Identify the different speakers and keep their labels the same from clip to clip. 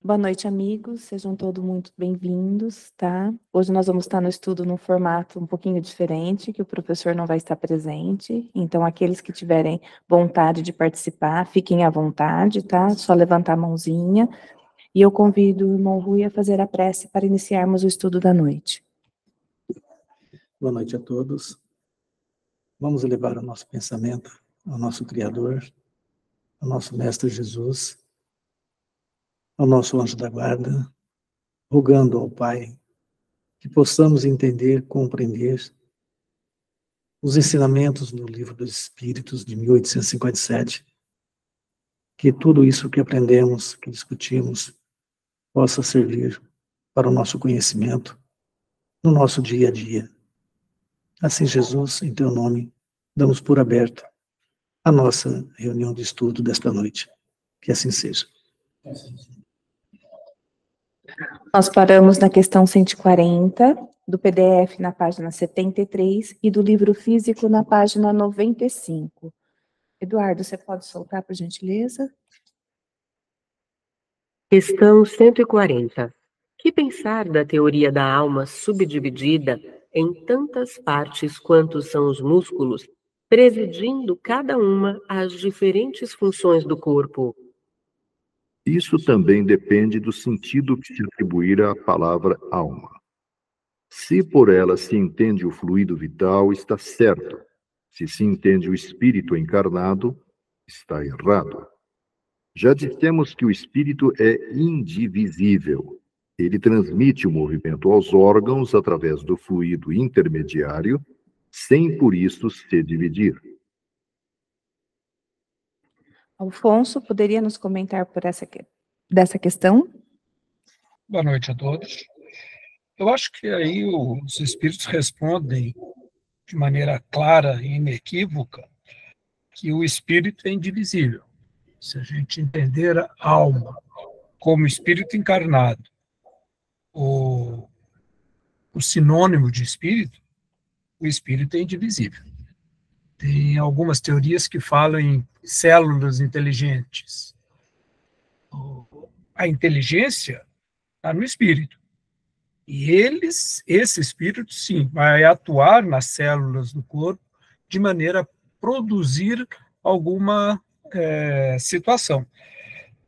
Speaker 1: Boa noite, amigos. Sejam todos muito bem-vindos, tá? Hoje nós vamos estar no estudo num formato um pouquinho diferente, que o professor não vai estar presente. Então, aqueles que tiverem vontade de participar, fiquem à vontade, tá? Só levantar a mãozinha. E eu convido o irmão Rui a fazer a prece para iniciarmos o estudo da noite.
Speaker 2: Boa noite a todos. Vamos elevar o nosso pensamento ao nosso Criador, ao nosso Mestre Jesus, ao nosso anjo da guarda, rogando ao Pai que possamos entender, compreender os ensinamentos no Livro dos Espíritos de 1857, que tudo isso que aprendemos, que discutimos, possa servir para o nosso conhecimento no nosso dia a dia. Assim, Jesus, em teu nome, damos por aberto a nossa reunião de estudo desta noite. Que assim seja.
Speaker 1: Nós paramos na questão 140, do PDF na página 73 e do livro físico na página 95. Eduardo, você pode soltar, por gentileza?
Speaker 3: Questão 140. Que pensar da teoria da alma subdividida em tantas partes quanto são os músculos, presidindo cada uma às diferentes funções do corpo?
Speaker 4: Isso também depende do sentido que se atribuir à palavra alma. Se por ela se entende o fluido vital, está certo. Se entende o espírito encarnado, está errado. Já dissemos que o espírito é indivisível. Ele transmite o movimento aos órgãos através do fluido intermediário, sem por isso se dividir.
Speaker 1: Alfonso, poderia nos comentar dessa questão?
Speaker 5: Boa noite a todos. Eu acho que aí os espíritos respondem de maneira clara e inequívoca que o espírito é indivisível. Se a gente entender a alma como espírito encarnado, o sinônimo de espírito, o espírito é indivisível. Tem algumas teorias que falam em células inteligentes. A inteligência está no espírito. E esse espírito, sim, vai atuar nas células do corpo de maneira a produzir alguma situação,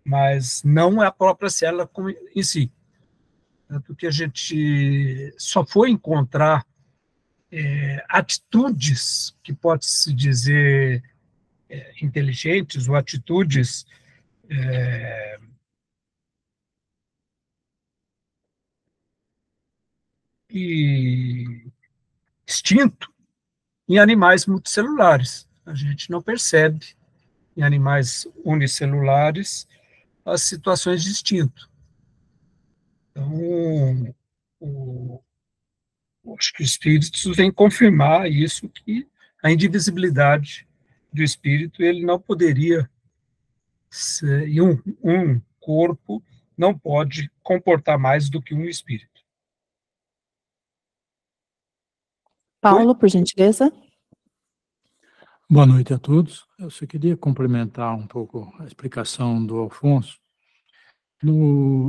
Speaker 5: mas não é a própria célula em si. Tanto que a gente só foi encontrar atitudes que pode-se dizer inteligentes ou atitudes e instinto em animais multicelulares. A gente não percebe em animais unicelulares as situações de instinto. Então, acho que os espíritos vêm confirmar isso, que a indivisibilidade do espírito, ele não poderia ser, e um corpo não pode comportar mais do que um espírito.
Speaker 1: Paulo, por gentileza.
Speaker 6: Boa noite a todos. Eu só queria complementar um pouco a explicação do Alfonso.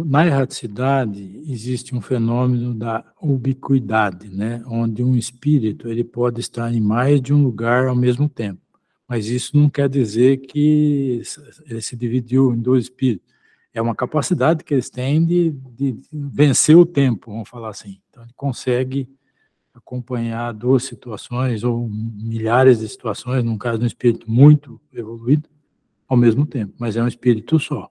Speaker 6: Na erraticidade, existe um fenômeno da ubiquidade, né? Onde um espírito ele pode estar em mais de um lugar ao mesmo tempo. Mas isso não quer dizer que ele se dividiu em dois espíritos. É uma capacidade que eles têm de vencer o tempo, vamos falar assim. Então, ele consegue acompanhar duas situações ou milhares de situações, num caso de um espírito muito evoluído, ao mesmo tempo, mas é um espírito só.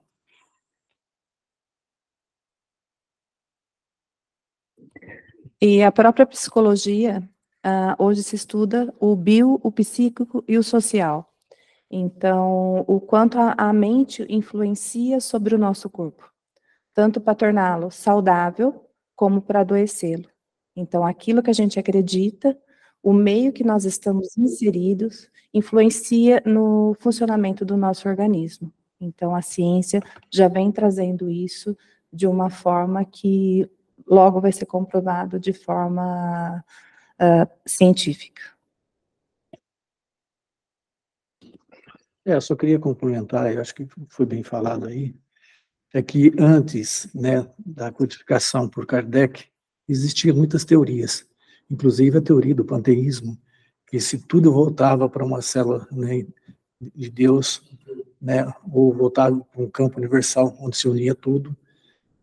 Speaker 1: E a própria psicologia, hoje se estuda o bio, o psíquico e o social. Então, o quanto a mente influencia sobre o nosso corpo, tanto para torná-lo saudável, como para adoecê-lo. Então, aquilo que a gente acredita, o meio que nós estamos inseridos, influencia no funcionamento do nosso organismo. Então, a ciência já vem trazendo isso de uma forma que logo vai ser comprovado de forma científica.
Speaker 2: Só queria complementar, eu acho que foi bem falado aí, é que antes, né, da codificação por Kardec, existiam muitas teorias, inclusive a teoria do panteísmo, que se tudo voltava para uma célula, né, de Deus, né, ou voltava para um campo universal, onde se unia tudo,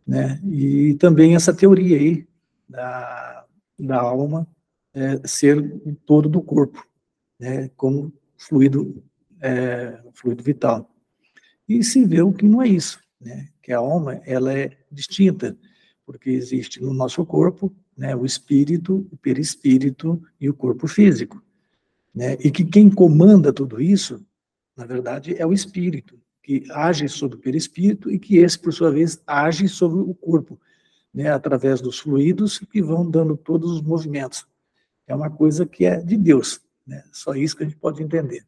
Speaker 2: né, e também essa teoria aí da alma ser o todo do corpo, né, como fluido vital. E se vê o que não é isso, né, que a alma ela é distinta, porque existe no nosso corpo, né, o espírito, o perispírito e o corpo físico, né, e que quem comanda tudo isso, na verdade, é o espírito, que age sobre o perispírito e que esse, por sua vez, age sobre o corpo, né, através dos fluidos que vão dando todos os movimentos. É uma coisa que é de Deus, né? Só isso que a gente pode entender.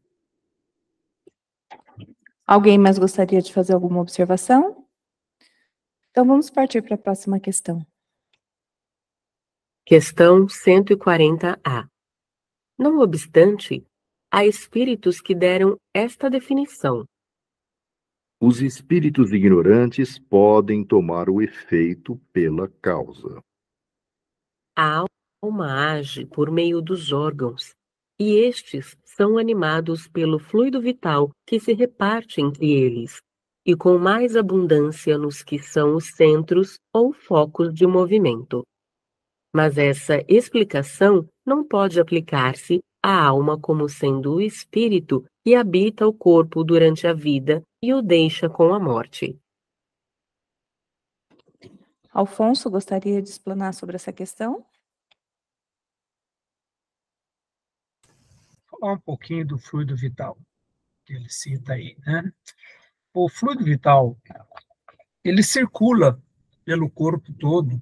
Speaker 1: Alguém mais gostaria de fazer alguma observação? Então, vamos partir para a próxima questão.
Speaker 3: Questão 140A. Não obstante, há espíritos que deram esta definição.
Speaker 4: Os espíritos ignorantes podem tomar o efeito pela causa.
Speaker 3: A alma age por meio dos órgãos, e estes são animados pelo fluido vital que se reparte entre eles, e com mais abundância nos que são os centros ou focos de movimento. Mas essa explicação não pode aplicar-se à alma como sendo o espírito que habita o corpo durante a vida e o deixa com a morte.
Speaker 1: Alfonso, gostaria de explanar sobre essa questão?
Speaker 5: Falar um pouquinho do fluido vital, que ele cita aí, né? O fluido vital, ele circula pelo corpo todo,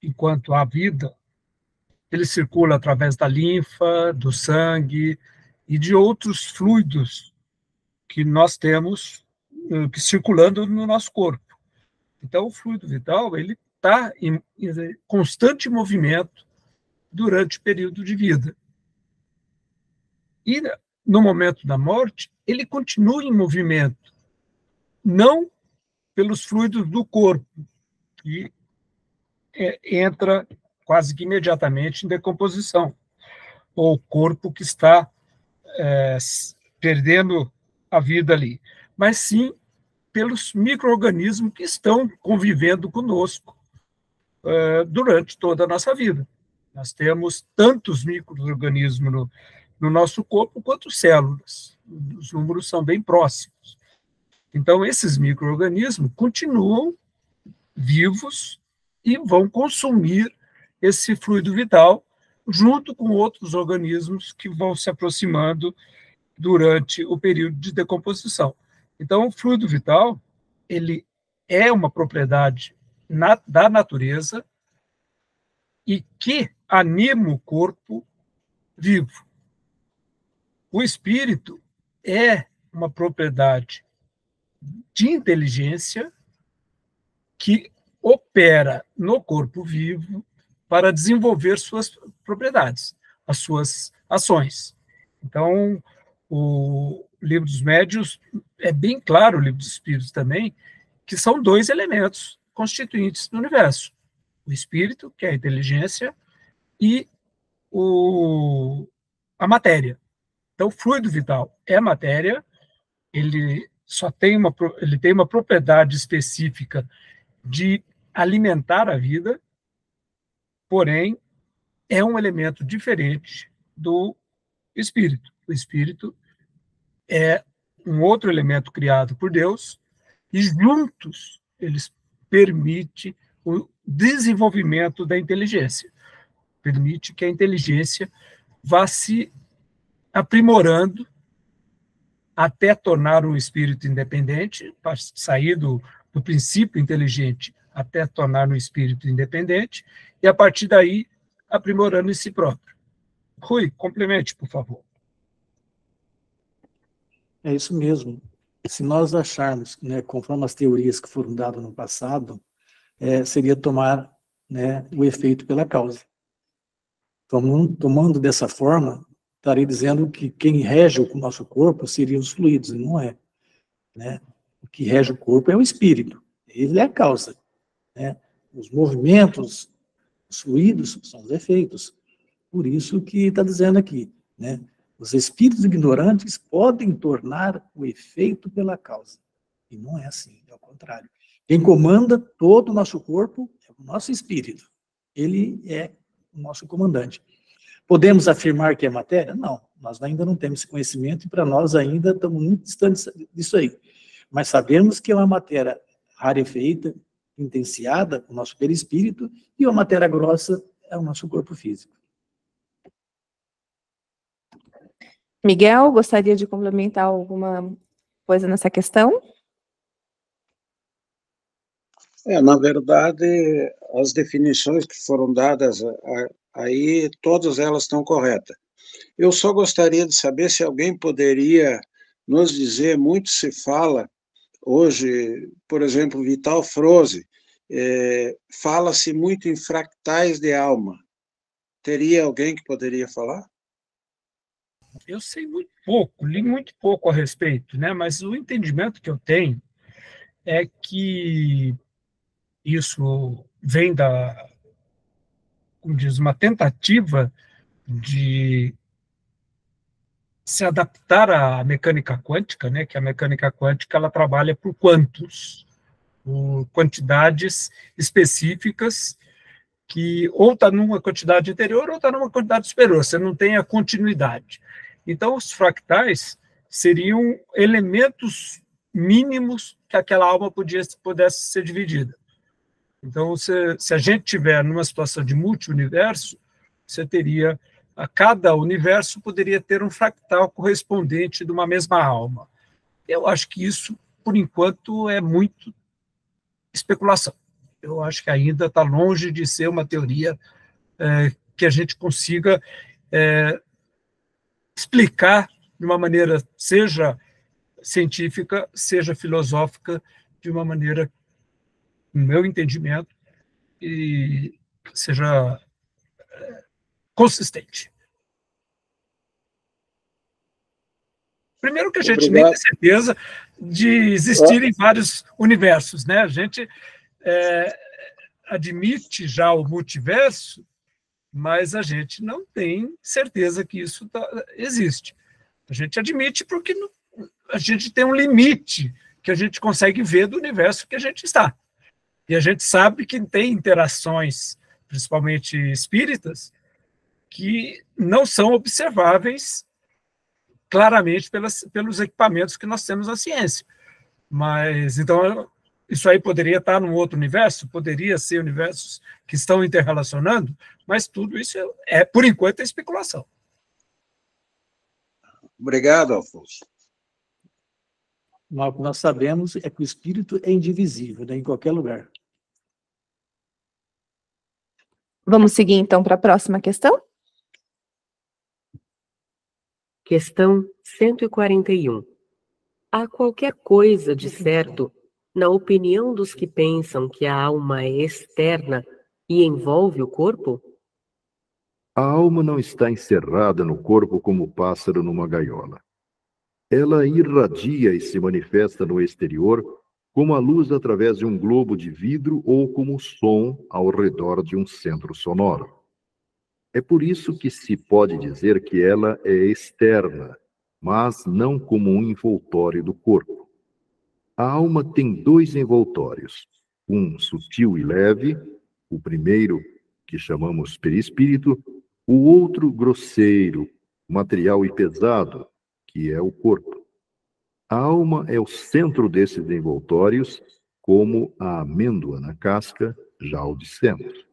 Speaker 5: enquanto há vida, ele circula através da linfa, do sangue e de outros fluidos que nós temos circulando no nosso corpo. Então, o fluido vital, ele está em constante movimento durante o período de vida. E, no momento da morte, ele continua em movimento, não pelos fluidos do corpo, que entra quase que imediatamente em decomposição, ou o corpo que está perdendo a vida ali, mas sim pelos micro-organismos que estão convivendo conosco durante toda a nossa vida. Nós temos tantos micro-organismos no nosso corpo quanto células. Os números são bem próximos. Então, esses micro-organismos continuam vivos e vão consumir esse fluido vital junto com outros organismos que vão se aproximando durante o período de decomposição. Então, o fluido vital, ele é uma propriedade da natureza e que anima o corpo vivo. O espírito é uma propriedade de inteligência que opera no corpo vivo para desenvolver suas propriedades, as suas ações. Então, o Livro dos Médiuns é bem claro, o Livro dos Espíritos também, que são dois elementos constituintes do universo. O espírito, que é a inteligência, e a matéria. Então, o fluido vital é matéria, ele tem uma propriedade específica de alimentar a vida, porém, é um elemento diferente do espírito. O espírito é um outro elemento criado por Deus e juntos eles permitem o desenvolvimento da inteligência. Permite que a inteligência vá se aprimorando até tornar um espírito independente, para sair do princípio inteligente até tornar um espírito independente, e a partir daí aprimorando em si próprio. Rui, complemente, por favor.
Speaker 2: É isso mesmo. Se nós acharmos, né, conforme as teorias que foram dadas no passado, seria tomar, né, o efeito pela causa. Tomando dessa forma, estaria dizendo que quem rege o nosso corpo seriam os fluidos, e não é. Né? O que rege o corpo é o espírito, Ele é a causa, né? Os movimentos, os fluidos são os efeitos. Por isso que está dizendo aqui, né? Os espíritos ignorantes podem tornar o efeito pela causa. E não é assim, é o contrário. Quem comanda todo o nosso corpo é o nosso espírito. Ele é o nosso comandante. Podemos afirmar que é matéria? Não, nós ainda não temos esse conhecimento e para nós ainda estamos muito distantes disso aí. Mas sabemos que é uma matéria rarefeita, intenciada, o nosso perispírito, e uma matéria grossa é o nosso corpo físico.
Speaker 1: Miguel, gostaria de complementar alguma coisa nessa questão?
Speaker 7: Na verdade, as definições que foram dadas aí, todas elas estão corretas. Eu só gostaria de saber se alguém poderia nos dizer, muito se fala hoje, por exemplo, Vital Froese, fala-se muito em fractais de alma. Teria alguém que poderia falar?
Speaker 5: Eu sei muito pouco, li muito pouco a respeito, né? Mas o entendimento que eu tenho é que isso vem como diz, uma tentativa de se adaptar à mecânica quântica, né? Que a mecânica quântica ela trabalha por quantos, por quantidades específicas que ou está numa quantidade interior ou está numa quantidade superior, você não tem a continuidade. Então, os fractais seriam elementos mínimos que aquela alma pudesse ser dividida. Então, se a gente tiver numa situação de multi-universo, você teria, a cada universo poderia ter um fractal correspondente de uma mesma alma. Eu acho que isso, por enquanto, é muito especulação. Eu acho que ainda está longe de ser uma teoria que a gente consiga explicar de uma maneira, seja científica, seja filosófica, de uma maneira, no meu entendimento, e seja consistente. Primeiro que a gente nem tem certeza de existirem vários universos, né? A gente admite já o multiverso, mas a gente não tem certeza que isso existe. A gente admite porque a gente tem um limite que a gente consegue ver do universo que a gente está. E a gente sabe que tem interações, principalmente espíritas, que não são observáveis claramente pelos equipamentos que nós temos na ciência. Mas, então, isso aí poderia estar num outro universo, poderia ser universos que estão interrelacionando, mas tudo isso por enquanto, é especulação.
Speaker 7: Obrigado, Afonso.
Speaker 2: O que nós sabemos é que o espírito é indivisível, né, em qualquer lugar.
Speaker 1: Vamos seguir, então, para a próxima questão?
Speaker 3: Questão 141. Há qualquer coisa de certo, na opinião dos que pensam que a alma é externa e envolve o corpo?
Speaker 4: A alma não está encerrada no corpo como o pássaro numa gaiola. Ela irradia e se manifesta no exterior como a luz através de um globo de vidro ou como o som ao redor de um centro sonoro. É por isso que se pode dizer que ela é externa, mas não como um envoltório do corpo. A alma tem dois envoltórios, um sutil e leve, o primeiro, que chamamos perispírito, o outro grosseiro, material e pesado, que é o corpo. A alma é o centro desses envoltórios, como a amêndoa na casca, já o dissemos.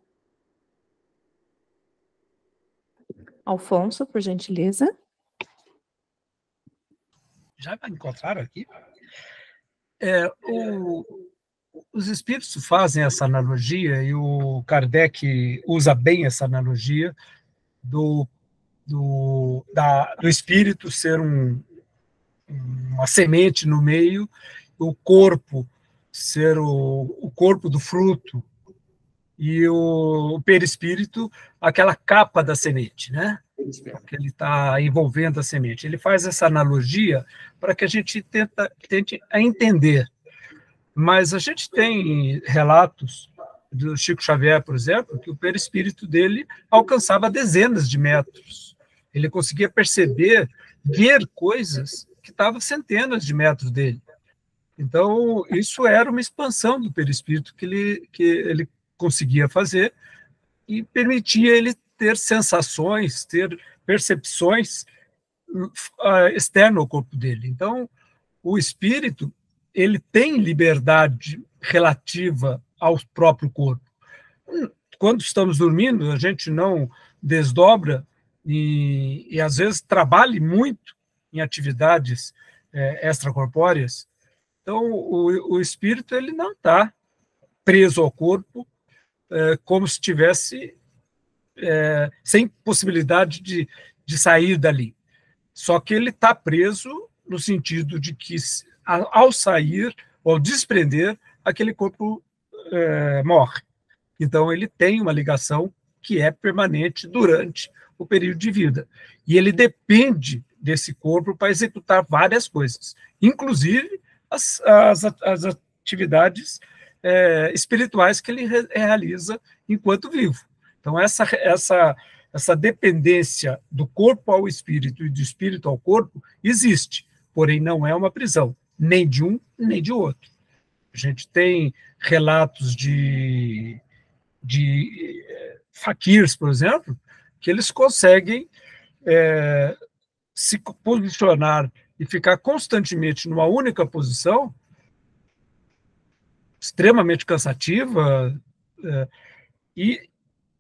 Speaker 1: Alfonso, por gentileza.
Speaker 5: Já encontraram aqui? Os espíritos fazem essa analogia, e o Kardec usa bem essa analogia do espírito ser uma semente no meio, o corpo ser o corpo do fruto, e o perispírito, aquela capa da semente, né? Que ele está envolvendo a semente. Ele faz essa analogia para que a gente tente entender. Mas a gente tem relatos do Chico Xavier, por exemplo, que o perispírito dele alcançava dezenas de metros. Ele conseguia perceber, ver coisas que estavam centenas de metros dele. Então, isso era uma expansão do perispírito que ele conseguia fazer e permitia ele ter sensações, ter percepções externas ao corpo dele. Então, o espírito, ele tem liberdade relativa ao próprio corpo. Quando estamos dormindo, a gente não desdobra e às vezes trabalha muito em atividades extracorpóreas. Então, o espírito ele não está preso ao corpo como se estivesse sem possibilidade de sair dali. Só que ele está preso no sentido de que, ao sair, ou ao desprender, aquele corpo morre. Então, ele tem uma ligação que é permanente durante o período de vida. E ele depende desse corpo para executar várias coisas, inclusive as atividades espirituais que ele realiza enquanto vivo. Então, essa dependência do corpo ao espírito e do espírito ao corpo existe, porém não é uma prisão, nem de um, nem de outro. A gente tem relatos de faquirs, por exemplo, que eles conseguem se posicionar e ficar constantemente numa única posição, extremamente cansativa, e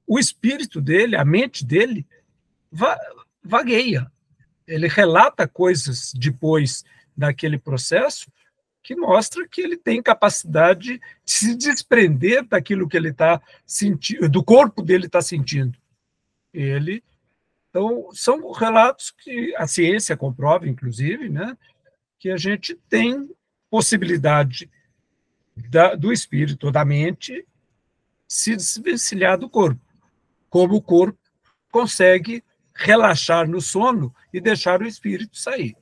Speaker 5: o espírito dele, a mente dele, vagueia. Ele relata coisas depois daquele processo que mostra que ele tem capacidade de se desprender daquilo que ele está sentindo, do corpo dele está sentindo. Então, são relatos que a ciência comprova, inclusive, né, que a gente tem possibilidade do espírito, da mente, se desvencilhar do corpo, como o corpo consegue relaxar no sono e deixar o espírito sair.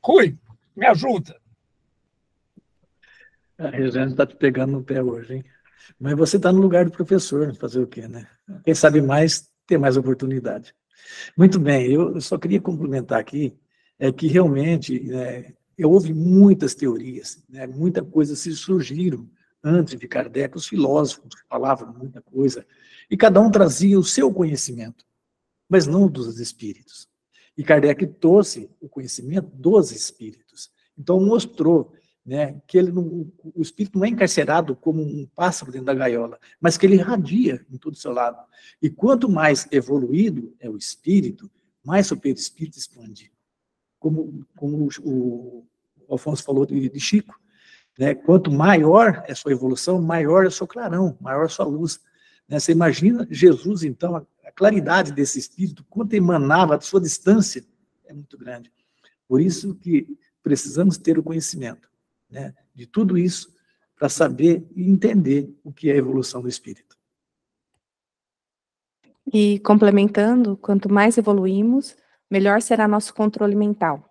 Speaker 5: Rui, me ajuda.
Speaker 2: A Rejane está te pegando no pé hoje, hein? Mas você está no lugar do professor, fazer o quê, né? Quem sabe mais, tem mais oportunidade. Muito bem, eu só queria complementar aqui, que realmente houve muitas teorias, né? Muita coisa se surgiram antes de Kardec, os filósofos falavam muita coisa, e cada um trazia o seu conhecimento, mas não dos espíritos. E Kardec trouxe o conhecimento dos espíritos. Então mostrou, né, que o espírito não é encarcerado como um pássaro dentro da gaiola, mas que ele irradia em todo o seu lado. E quanto mais evoluído é o espírito, mais o perispírito expande. Como o Alfonso falou de Chico, né, quanto maior é a sua evolução, maior é o seu clarão, maior é a sua luz. Né? Você imagina Jesus, então, a claridade desse espírito, quanto emanava da sua distância, é muito grande. Por isso que precisamos ter o conhecimento, né, de tudo isso para saber e entender o que é a evolução do espírito.
Speaker 1: E complementando, quanto mais evoluímos, melhor será nosso controle mental.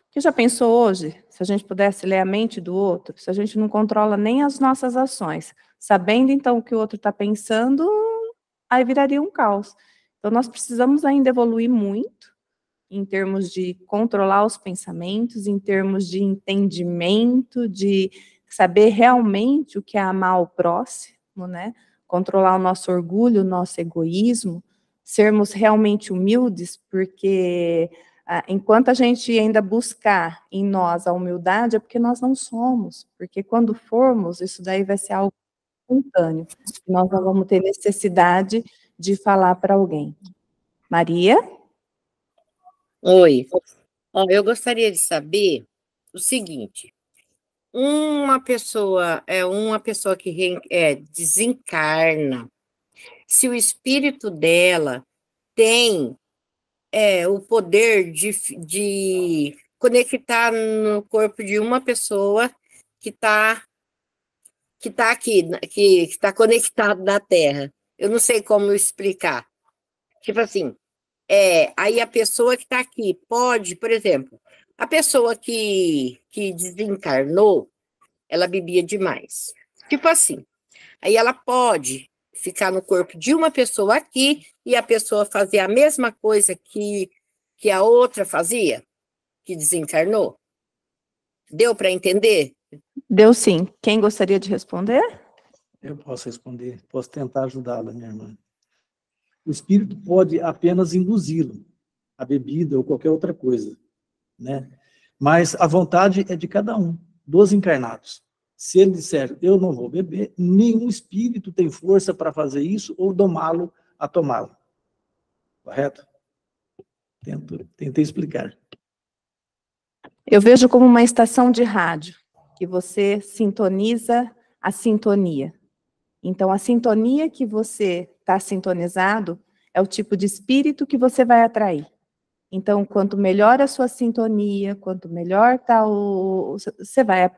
Speaker 1: Porque já pensou hoje, se a gente pudesse ler a mente do outro, se a gente não controla nem as nossas ações, sabendo então o que o outro está pensando, aí viraria um caos. Então nós precisamos ainda evoluir muito, em termos de controlar os pensamentos, em termos de entendimento, de saber realmente o que é amar o próximo, né? Controlar o nosso orgulho, o nosso egoísmo, sermos realmente humildes, porque enquanto a gente ainda buscar em nós a humildade, é porque nós não somos, porque quando formos, isso daí vai ser algo espontâneo, nós não vamos ter necessidade de falar para alguém. Maria?
Speaker 8: Oi. Eu gostaria de saber o seguinte: uma pessoa que desencarna, se o espírito dela tem o poder de conectar no corpo de uma pessoa que está aqui, que está conectado na Terra. Eu não sei como explicar. Tipo assim, aí a pessoa que está aqui pode, por exemplo, a pessoa que desencarnou, ela bebia demais. Tipo assim. Aí ela pode ficar no corpo de uma pessoa aqui e a pessoa fazer a mesma coisa que a outra fazia, que desencarnou. Deu para entender?
Speaker 1: Deu sim. Quem gostaria de responder?
Speaker 2: Eu posso responder, posso tentar ajudá-la, minha irmã. O espírito pode apenas induzi-lo, a bebida ou qualquer outra coisa, né? Mas a vontade é de cada um, dos encarnados. Se ele disser, eu não vou beber, nenhum espírito tem força para fazer isso ou domá-lo a tomá-lo. Correto? Tentei explicar.
Speaker 1: Eu vejo como uma estação de rádio, que você sintoniza a sintonia. Então, a sintonia que você está sintonizado é o tipo de espírito que você vai atrair. Então, quanto melhor a sua sintonia, quanto melhor está você vai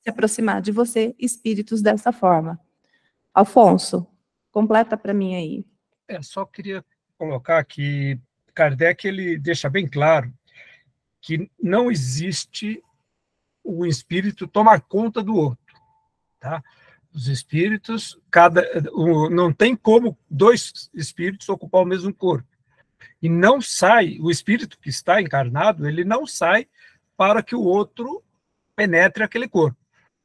Speaker 1: se aproximar de você, espíritos dessa forma. Alfonso, completa para mim aí.
Speaker 5: Só queria colocar que Kardec ele deixa bem claro que não existe o espírito tomar conta do outro, tá? Os espíritos, não tem como dois espíritos ocupar o mesmo corpo. E não sai, o espírito que está encarnado, ele não sai para que o outro penetre aquele corpo.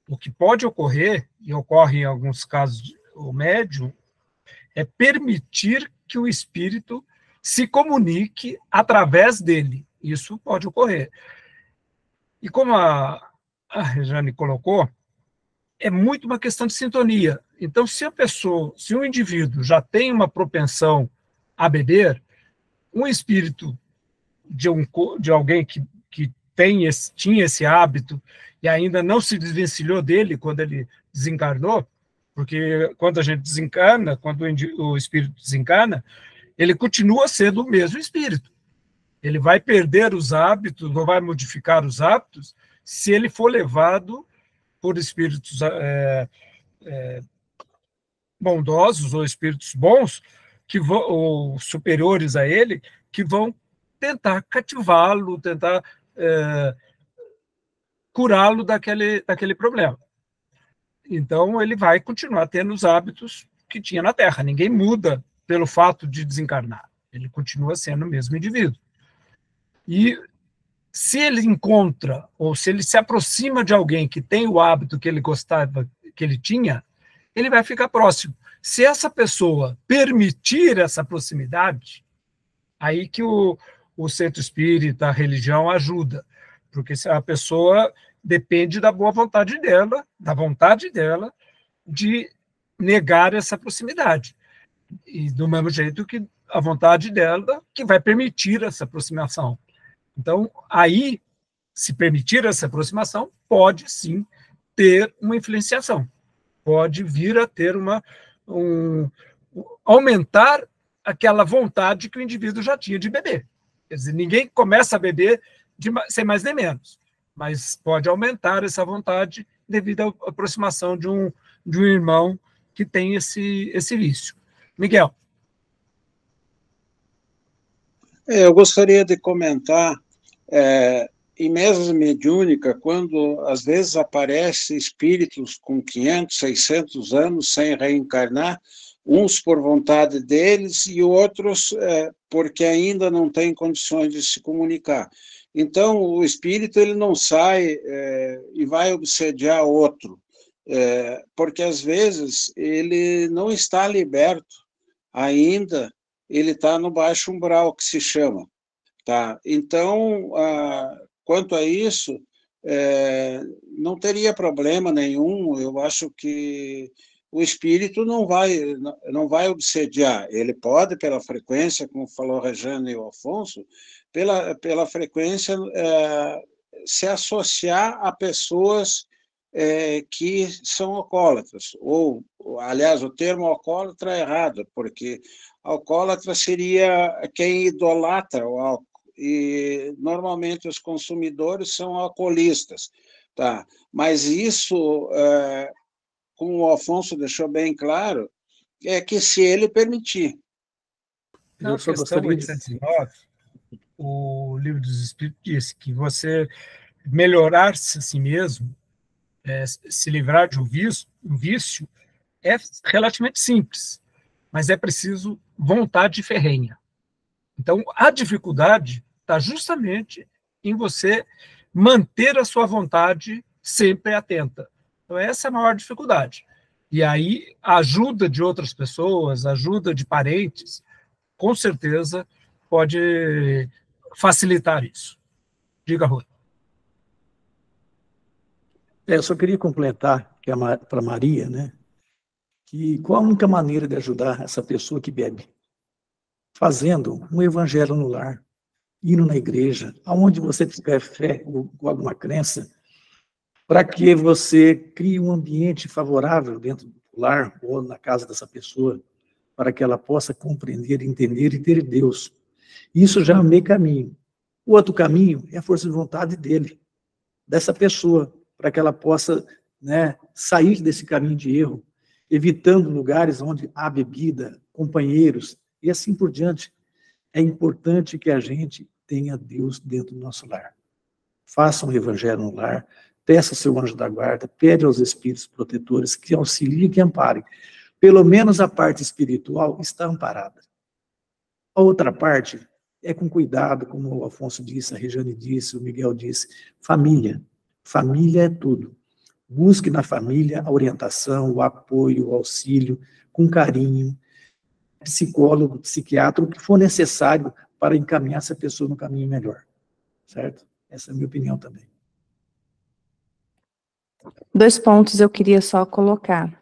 Speaker 5: O que pode ocorrer, e ocorre em alguns casos, o médium, é permitir que o espírito se comunique através dele. Isso pode ocorrer. E como a Rejane colocou, é muito uma questão de sintonia. Então, se um indivíduo já tem uma propensão a beber, um espírito de alguém que tinha esse hábito e ainda não se desvencilhou dele quando ele desencarnou, porque quando a gente desencarna, quando o espírito desencarna, ele continua sendo o mesmo espírito. Ele vai perder os hábitos, ou vai modificar os hábitos, se ele for levado por espíritos bondosos ou espíritos bons, ou superiores a ele, que vão tentar cativá-lo, tentar curá-lo daquele problema. Então, ele vai continuar tendo os hábitos que tinha na Terra. Ninguém muda pelo fato de desencarnar. Ele continua sendo o mesmo indivíduo. E se ele encontra, ou se ele se aproxima de alguém que tem o hábito que ele gostava, que ele tinha, ele vai ficar próximo. Se essa pessoa permitir essa proximidade, aí que o centro espírita, a religião ajuda, porque a pessoa depende da boa vontade dela, de negar essa proximidade. E do mesmo jeito que a vontade dela que vai permitir essa aproximação. Então, aí, se permitir essa aproximação, pode sim ter uma influenciação, pode vir a ter aumentar aquela vontade que o indivíduo já tinha de beber. Quer dizer, ninguém começa a beber sem mais nem menos, mas pode aumentar essa vontade devido à aproximação de um irmão que tem esse vício. Miguel.
Speaker 7: Eu gostaria de comentar, em mesa mediúnica, quando às vezes aparecem espíritos com 500, 600 anos sem reencarnar, uns por vontade deles e outros porque ainda não têm condições de se comunicar. Então, o espírito ele não sai e vai obsediar outro, porque às vezes ele não está liberto ainda, ele está no baixo umbral, que se chama. Tá? Então, quanto a isso, não teria problema nenhum. Eu acho que o espírito não vai obsediar. Ele pode, pela frequência, como falou a Rejane e o Alfonso, pela frequência, se associar a pessoas que são alcoólatras. Aliás, o termo alcoólatra é errado, porque alcoólatra seria quem idolatra o álcool. E normalmente os consumidores são alcoolistas, tá? Mas isso, como o Alfonso deixou bem claro, é que se ele permitir.
Speaker 5: Na questão 809, o Livro dos Espíritos diz que você melhorar-se a si mesmo se livrar de um vício é relativamente simples, mas é preciso vontade ferrenha. Então, a dificuldade está justamente em você manter a sua vontade sempre atenta. Então, essa é a maior dificuldade. E aí, a ajuda de outras pessoas, a ajuda de parentes, com certeza pode facilitar isso. Diga, Rui.
Speaker 2: Eu só queria completar para Maria, né, que qual a única maneira de ajudar essa pessoa que bebe? Fazendo um evangelho no lar, indo na igreja, aonde você tiver fé ou alguma crença, para que você crie um ambiente favorável dentro do lar ou na casa dessa pessoa, para que ela possa compreender, entender e ter Deus. Isso já é o meio caminho. O outro caminho é a força de vontade dele, dessa pessoa, para que ela possa, né, sair desse caminho de erro, evitando lugares onde há bebida, companheiros, e assim por diante. É importante que a gente tenha Deus dentro do nosso lar. Faça um evangelho no lar, peça ao seu anjo da guarda, pede aos espíritos protetores que auxiliem e que amparem. Pelo menos a parte espiritual está amparada. A outra parte é com cuidado, como o Afonso disse, a Regiane disse, o Miguel disse, família. Família é tudo. Busque na família a orientação, o apoio, o auxílio, com carinho, psicólogo, psiquiatra, o que for necessário para encaminhar essa pessoa no caminho melhor. Certo? Essa é a minha opinião também.
Speaker 1: 2 pontos eu queria só colocar.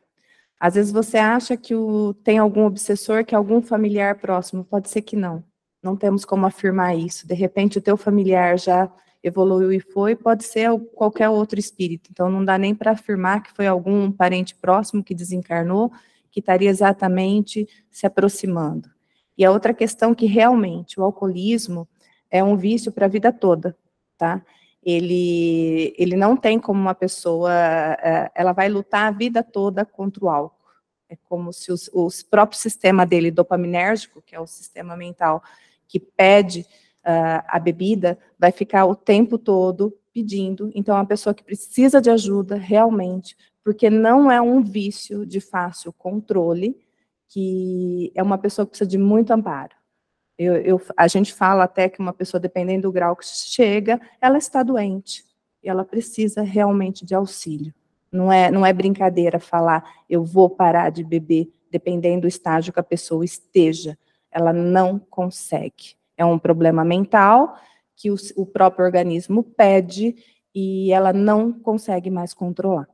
Speaker 1: Às vezes você acha que tem algum obsessor, que é algum familiar próximo, pode ser que não. Não temos como afirmar isso. De repente o teu familiar já evoluiu e foi, pode ser qualquer outro espírito. Então não dá nem para afirmar que foi algum parente próximo que desencarnou, que estaria exatamente se aproximando. E a outra questão que realmente o alcoolismo é um vício para a vida toda, tá? Ele não tem como uma pessoa, ela vai lutar a vida toda contra o álcool. É como se o próprio sistema dele, dopaminérgico, que é o sistema mental que pede a bebida, vai ficar o tempo todo pedindo. Então, é uma pessoa que precisa de ajuda, realmente, porque não é um vício de fácil controle, que é uma pessoa que precisa de muito amparo. A gente fala até que uma pessoa, dependendo do grau que chega, ela está doente, e ela precisa realmente de auxílio. Não é brincadeira falar, eu vou parar de beber, dependendo do estágio que a pessoa esteja. Ela não consegue. É um problema mental que o próprio organismo pede e ela não consegue mais controlar.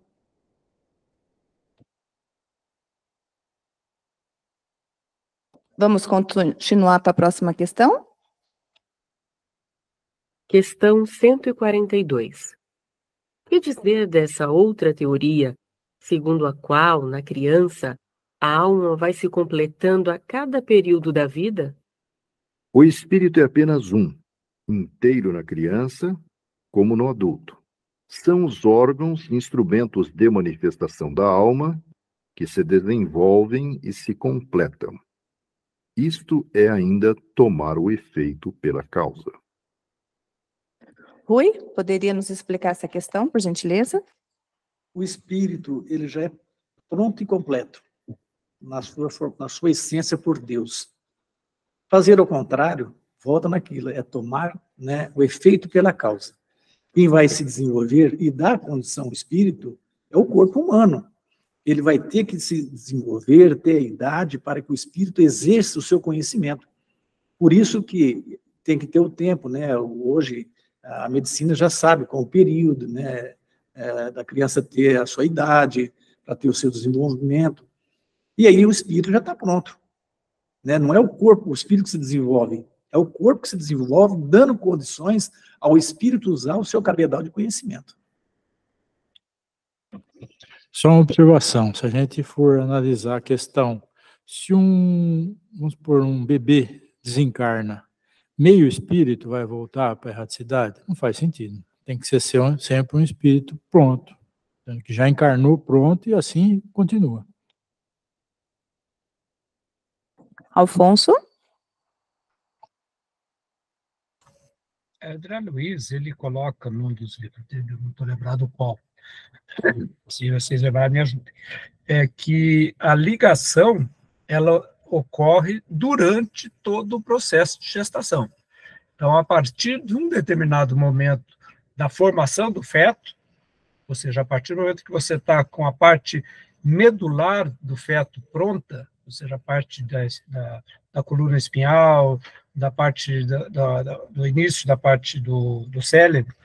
Speaker 1: Vamos continuar para a próxima questão?
Speaker 3: Questão 142. Que dizer dessa outra teoria, segundo a qual, na criança, a alma vai se completando a cada período da vida?
Speaker 4: O espírito é apenas um, inteiro na criança, como no adulto. São os órgãos, instrumentos de manifestação da alma, que se desenvolvem e se completam. Isto é ainda tomar o efeito pela causa.
Speaker 1: Rui, poderia nos explicar essa questão, por gentileza?
Speaker 2: O espírito, ele já é pronto e completo, na sua essência por Deus. Fazer ao contrário, volta naquilo, é tomar, né, o efeito pela causa. Quem vai se desenvolver e dar condição ao espírito é o corpo humano. Ele vai ter que se desenvolver, ter a idade para que o espírito exerça o seu conhecimento. Por isso que tem que ter o tempo, né? Hoje a medicina já sabe qual o período, né, da criança ter a sua idade, para ter o seu desenvolvimento. E aí o espírito já está pronto. Né? Não é o corpo, o espírito que se desenvolve, é o corpo que se desenvolve, dando condições ao espírito usar o seu cabedal de conhecimento.
Speaker 6: Só uma observação, se a gente for analisar a questão, se vamos supor, um bebê desencarna, meio espírito vai voltar para a erraticidade? Não faz sentido. Tem que ser sempre um espírito pronto, que já encarnou pronto e assim continua.
Speaker 1: Alfonso?
Speaker 5: André Luiz, ele coloca num dos livros dele, eu não estou lembrado qual, se vocês levarem, me ajudem, é que a ligação, ela ocorre durante todo o processo de gestação. Então, a partir de um determinado momento da formação do feto, ou seja, a partir do momento que você está com a parte medular do feto pronta, ou seja, a parte da coluna espinhal, da parte do início da parte do cérebro,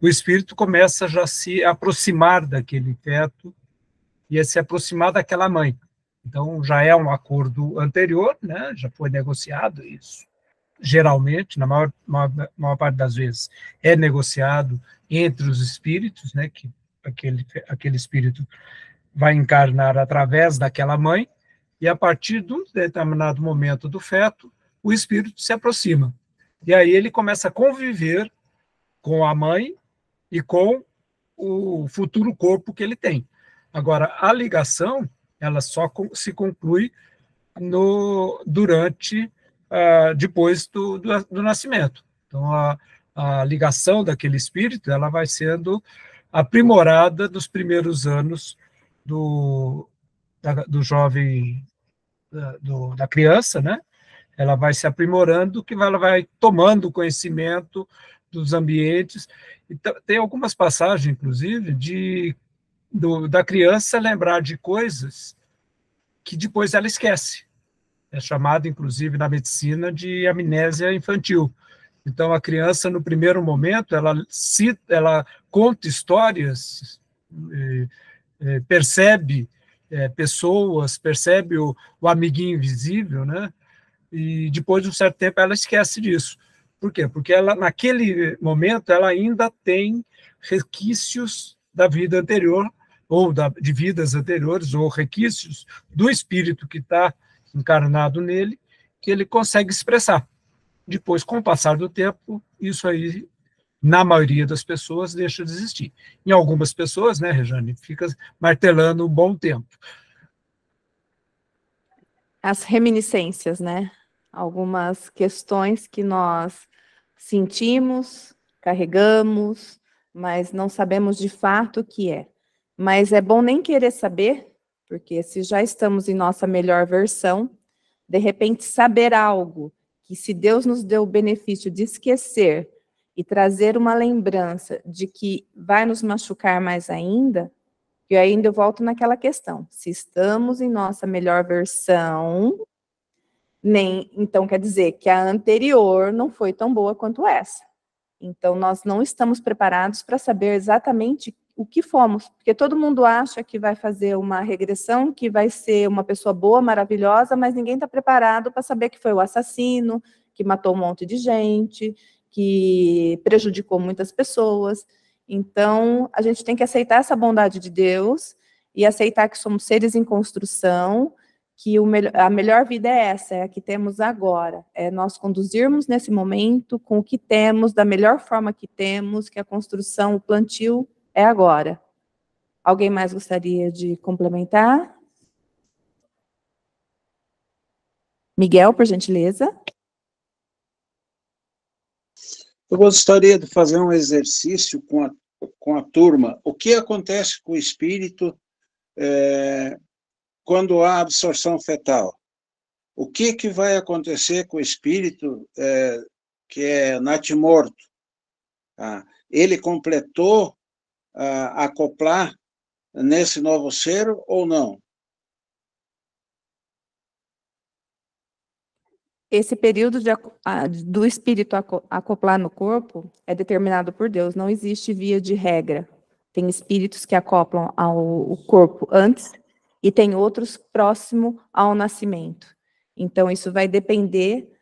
Speaker 5: o espírito começa já a se aproximar daquele feto e a se aproximar daquela mãe. Então, já é um acordo anterior, né? Já foi negociado isso. Geralmente, na maior parte das vezes, é negociado entre os espíritos, né? Que aquele espírito vai encarnar através daquela mãe, e a partir de um determinado momento do feto, o espírito se aproxima. E aí ele começa a conviver com a mãe e com o futuro corpo que ele tem. Agora, a ligação, ela só se conclui depois do nascimento. Então, a ligação daquele espírito, ela vai sendo aprimorada nos primeiros anos do jovem, da criança, né? Ela vai se aprimorando, que ela vai tomando conhecimento dos ambientes. Então, tem algumas passagens, inclusive, da criança lembrar de coisas que depois ela esquece. É chamado, inclusive, na medicina, de amnésia infantil. Então, a criança, no primeiro momento, ela conta histórias, percebe pessoas, percebe o amiguinho invisível, né? E depois de um certo tempo ela esquece disso. Por quê? Porque ela, naquele momento, ela ainda tem resquícios da vida anterior, ou de vidas anteriores, ou resquícios do espírito que está encarnado nele, que ele consegue expressar. Depois, com o passar do tempo, isso aí, na maioria das pessoas, deixa de existir. Em algumas pessoas, né, Rejane, fica martelando um bom tempo.
Speaker 1: As reminiscências, né? Algumas questões que nós sentimos, carregamos, mas não sabemos de fato o que é. Mas é bom nem querer saber, porque se já estamos em nossa melhor versão, de repente saber algo que, se Deus nos deu o benefício de esquecer e trazer uma lembrança de que vai nos machucar mais ainda, e ainda eu volto naquela questão, se estamos em nossa melhor versão, então quer dizer que a anterior não foi tão boa quanto essa. Então, nós não estamos preparados para saber exatamente o que fomos, porque todo mundo acha que vai fazer uma regressão, que vai ser uma pessoa boa, maravilhosa, mas ninguém está preparado para saber que foi o assassino, que matou um monte de gente, que prejudicou muitas pessoas. Então, a gente tem que aceitar essa bondade de Deus e aceitar que somos seres em construção, que a melhor vida é essa, é a que temos agora, é nós conduzirmos nesse momento com o que temos, da melhor forma que temos, que a construção, o plantio é agora. Alguém mais gostaria de complementar? Miguel, por gentileza.
Speaker 7: Eu gostaria de fazer um exercício com a turma. O que acontece com o espírito quando há absorção fetal? O que vai acontecer com o espírito que é natimorto? Ele completou acoplar nesse novo ser ou não?
Speaker 1: Esse período do espírito acoplar no corpo é determinado por Deus, não existe via de regra. Tem espíritos que acoplam ao corpo antes e tem outros próximo ao nascimento. Então, isso vai depender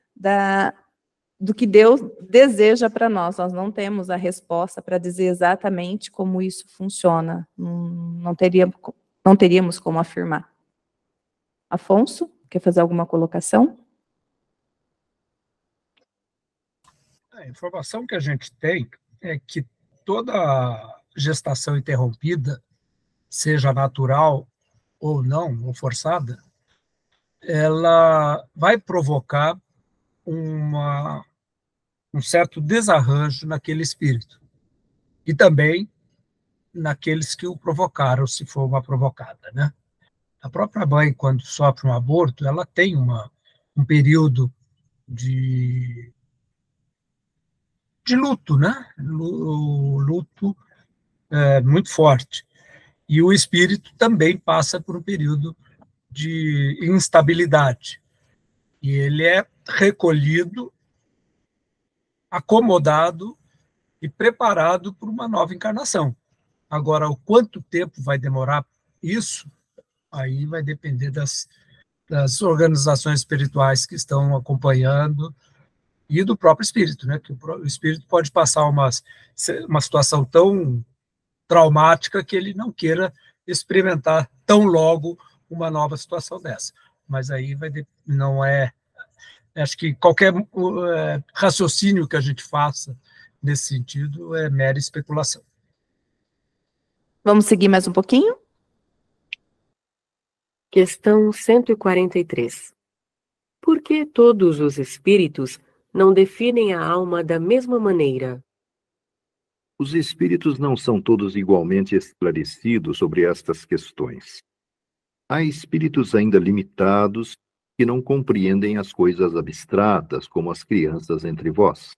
Speaker 1: do que Deus deseja para nós. Nós não temos a resposta para dizer exatamente como isso funciona. Não teríamos como afirmar. Afonso, quer fazer alguma colocação?
Speaker 5: A informação que a gente tem é que toda gestação interrompida, seja natural ou não, ou forçada, ela vai provocar um certo desarranjo naquele espírito. E também naqueles que o provocaram, se for uma provocada, né? A própria mãe, quando sofre um aborto, ela tem um período de luto, né? O luto é muito forte. E o espírito também passa por um período de instabilidade. E ele é recolhido, acomodado e preparado para uma nova encarnação. Agora, o quanto tempo vai demorar isso, aí vai depender das organizações espirituais que estão acompanhando e do próprio espírito, né? Que o espírito pode passar uma situação tão traumática que ele não queira experimentar tão logo uma nova situação dessa. Mas aí não é... Acho que qualquer raciocínio que a gente faça nesse sentido é mera especulação.
Speaker 1: Vamos seguir mais um pouquinho?
Speaker 3: Questão 143. Por que todos os espíritos não definem a alma da mesma maneira?
Speaker 4: Os espíritos não são todos igualmente esclarecidos sobre estas questões. Há espíritos ainda limitados que não compreendem as coisas abstratas, como as crianças entre vós.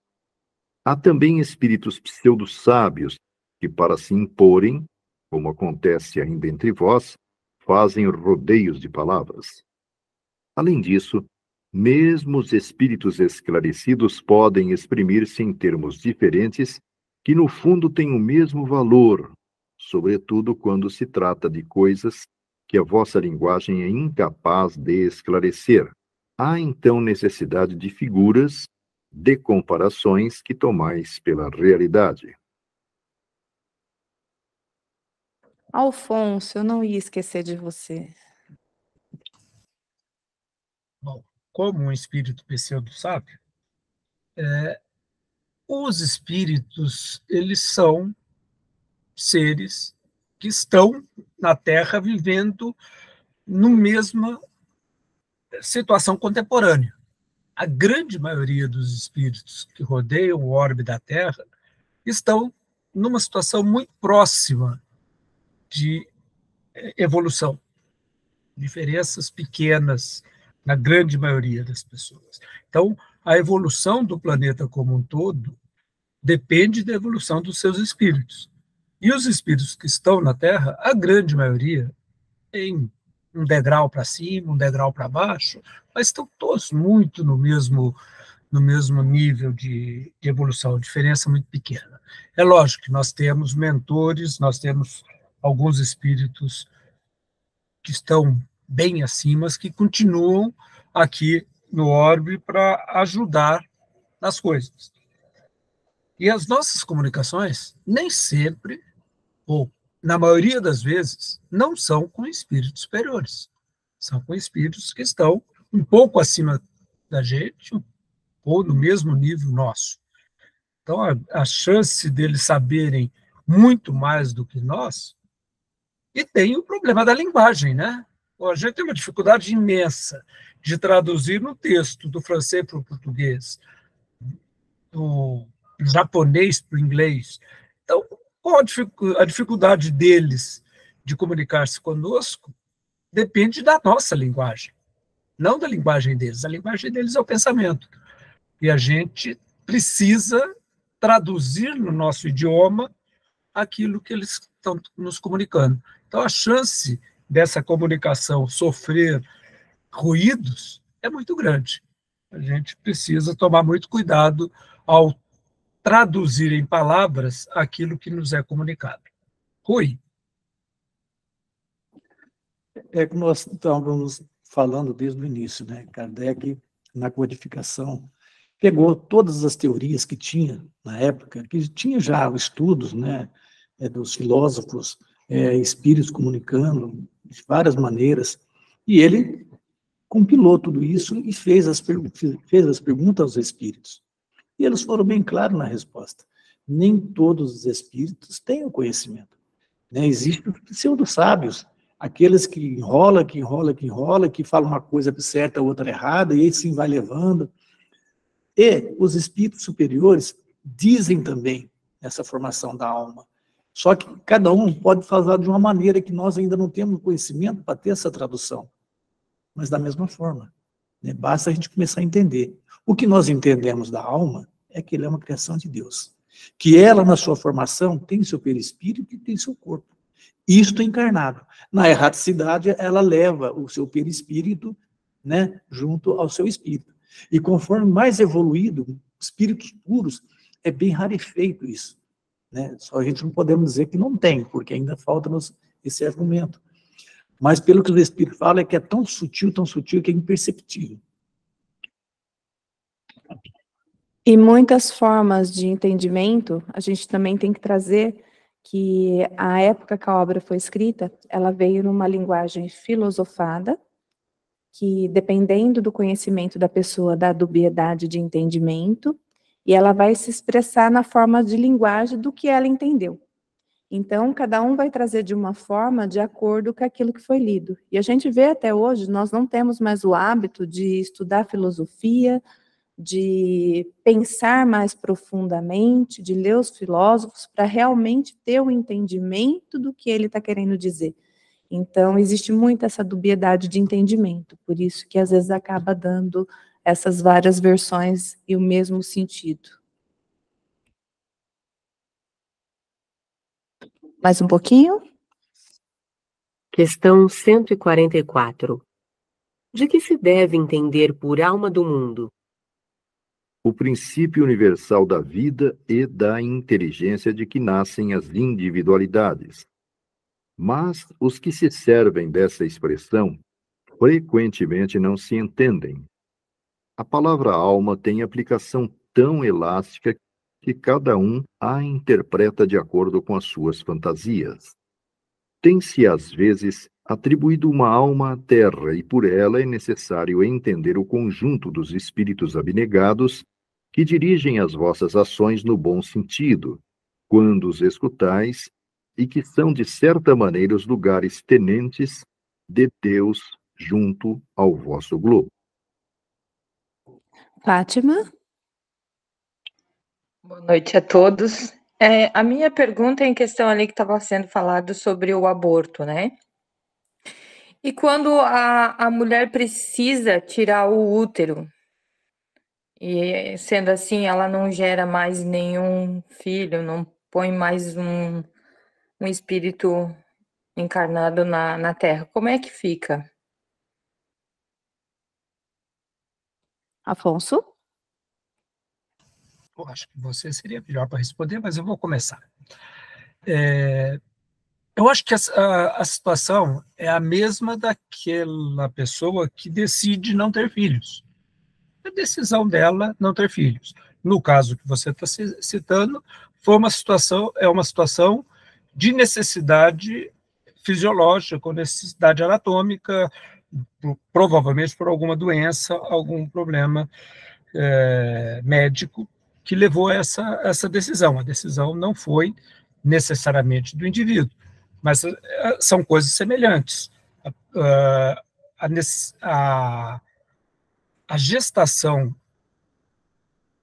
Speaker 4: Há também espíritos pseudo-sábios que, para se imporem, como acontece ainda entre vós, fazem rodeios de palavras. Além disso, mesmo os espíritos esclarecidos podem exprimir-se em termos diferentes que, no fundo, têm o mesmo valor, sobretudo quando se trata de coisas que a vossa linguagem é incapaz de esclarecer. Há, então, necessidade de figuras, de comparações que tomais pela realidade.
Speaker 1: Alfonso, eu não ia esquecer de você.
Speaker 5: Bom, como um espírito pseudo-sábio, os espíritos, eles são seres que estão na Terra vivendo na mesma situação contemporânea. A grande maioria dos espíritos que rodeiam o orbe da Terra estão numa situação muito próxima de evolução. Diferenças pequenas na grande maioria das pessoas. Então, a evolução do planeta como um todo depende da evolução dos seus espíritos. E os espíritos que estão na Terra, a grande maioria, tem um degrau para cima, um degrau para baixo, mas estão todos muito no mesmo nível de evolução, diferença muito pequena. É lógico que nós temos mentores, nós temos alguns espíritos que estão bem acima, que continuam aqui no orbe para ajudar nas coisas. E as nossas comunicações, nem sempre, ou na maioria das vezes, não são com espíritos superiores. São com espíritos que estão um pouco acima da gente, ou no mesmo nível nosso. Então, a chance deles saberem muito mais do que nós. E tem o problema da linguagem, né? A gente tem uma dificuldade imensa de traduzir no texto do francês para o português, do japonês para o inglês. Então, qual a dificuldade deles de comunicar-se conosco depende da nossa linguagem, não da linguagem deles. A linguagem deles é o pensamento. E a gente precisa traduzir no nosso idioma aquilo que eles estão nos comunicando. Então, a chance dessa comunicação sofrer ruídos é muito grande. A gente precisa tomar muito cuidado ao traduzir em palavras aquilo que nos é comunicado. Rui.
Speaker 2: É que nós estávamos falando desde o início, né? Kardec, na codificação, pegou todas as teorias que tinha na época, que tinha já estudos, né, dos filósofos, espíritos comunicando de várias maneiras, e ele compilou tudo isso e fez as perguntas aos espíritos. E eles foram bem claros na resposta. Nem todos os espíritos têm o conhecimento, né? Existem os pseudo-sábios, aqueles que enrola, que falam uma coisa certa, outra errada, e aí sim vai levando. E os espíritos superiores dizem também essa formação da alma. Só que cada um pode falar de uma maneira que nós ainda não temos conhecimento para ter essa tradução. Mas da mesma forma, né? Basta a gente começar a entender. O que nós entendemos da alma é que ele é uma criação de Deus. Que ela, na sua formação, tem seu perispírito e tem seu corpo. Isto encarnado. Na erraticidade, ela leva o seu perispírito, né, junto ao seu espírito. E conforme mais evoluído, espíritos puros, é bem rarefeito isso. Né? Só a gente não podemos dizer que não tem, porque ainda falta-nos esse argumento. Mas pelo que o Espírito fala, é que é tão sutil, que é imperceptível.
Speaker 1: E muitas formas de entendimento, a gente também tem que trazer que a época que a obra foi escrita, ela veio numa linguagem filosofada, que dependendo do conhecimento da pessoa, dá dubiedade de entendimento, e ela vai se expressar na forma de linguagem do que ela entendeu. Então, cada um vai trazer de uma forma de acordo com aquilo que foi lido. E a gente vê até hoje, nós não temos mais o hábito de estudar filosofia, de pensar mais profundamente, de ler os filósofos, para realmente ter o entendimento do que ele está querendo dizer. Então, existe muito essa dubiedade de entendimento, por isso que às vezes acaba dando essas várias versões e o mesmo sentido. Mais um pouquinho?
Speaker 3: Questão 144. De que se deve entender por alma do mundo?
Speaker 4: O princípio universal da vida e da inteligência de que nascem as individualidades. Mas os que se servem dessa expressão frequentemente não se entendem. A palavra alma tem aplicação tão elástica que cada um a interpreta de acordo com as suas fantasias. Tem-se, às vezes, atribuído uma alma à terra e por ela é necessário entender o conjunto dos espíritos abnegados que dirigem as vossas ações no bom sentido, quando os escutais, e que são, de certa maneira, os lugares tenentes de Deus junto ao vosso globo.
Speaker 1: Fátima?
Speaker 9: Boa noite a todos. A minha pergunta é em questão ali que estava sendo falado sobre o aborto, né? E quando a mulher precisa tirar o útero, e sendo assim, ela não gera mais nenhum filho, não põe mais um espírito encarnado na Terra, como é que fica?
Speaker 1: Afonso?
Speaker 5: Eu acho que você seria melhor para responder, mas eu vou começar. Eu acho que a situação é a mesma daquela pessoa que decide não ter filhos. A decisão dela não ter filhos. No caso que você está citando, é uma situação de necessidade fisiológica, ou necessidade anatômica, provavelmente por alguma doença, algum problema médico que levou a essa decisão. A decisão não foi necessariamente do indivíduo, mas são coisas semelhantes. A gestação,